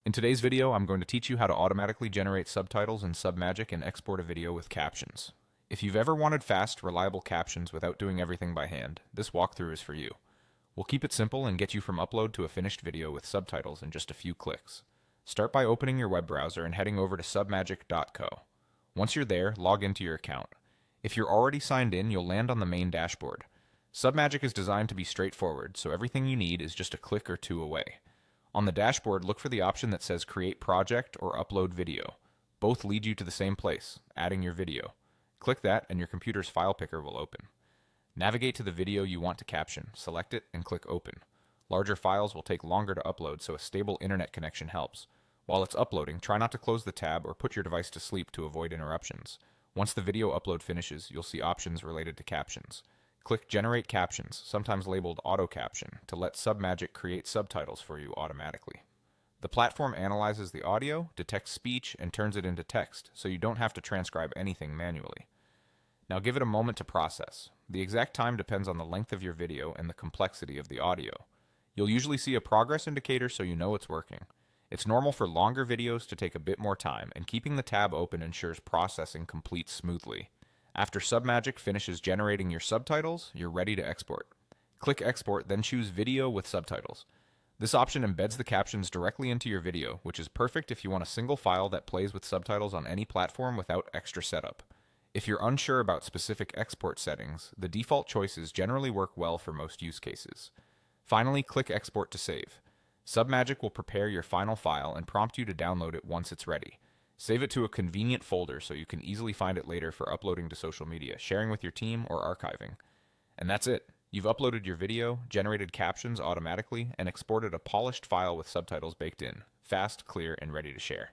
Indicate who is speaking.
Speaker 1: In today's video, I'm going to teach you how to automatically generate subtitles in Submagic and export a video with captions. If you've ever wanted fast, reliable captions without doing everything by hand, this walkthrough is for you. We'll keep it simple and get you from upload to a finished video with subtitles in just a few clicks. Start by opening your web browser and heading over to submagic.co. Once you're there, log into your account. If you're already signed in, you'll land on the main dashboard. Submagic is designed to be straightforward, so everything you need is just a click or two away. On the dashboard, look for the option that says Create Project or Upload Video. Both lead you to the same place, adding your video. Click that and your computer's file picker will open. Navigate to the video you want to caption, select it, and click Open. Larger files will take longer to upload, so a stable internet connection helps. While it's uploading, try not to close the tab or put your device to sleep to avoid interruptions. Once the video upload finishes, you'll see options related to captions. Click Generate Captions, sometimes labeled Auto Caption, to let Submagic create subtitles for you automatically. The platform analyzes the audio, detects speech, and turns it into text, so you don't have to transcribe anything manually. Now give it a moment to process. The exact time depends on the length of your video and the complexity of the audio. You'll usually see a progress indicator so you know it's working. It's normal for longer videos to take a bit more time, and keeping the tab open ensures processing completes smoothly. After Submagic finishes generating your subtitles, you're ready to export. Click Export, then choose Video with Subtitles. This option embeds the captions directly into your video, which is perfect if you want a single file that plays with subtitles on any platform without extra setup. If you're unsure about specific export settings, the default choices generally work well for most use cases. Finally, click Export to save. Submagic will prepare your final file and prompt you to download it once it's ready. Save it to a convenient folder so you can easily find it later for uploading to social media, sharing with your team, or archiving. And that's it. You've uploaded your video, generated captions automatically, and exported a polished file with subtitles baked in. Fast, clear, and ready to share.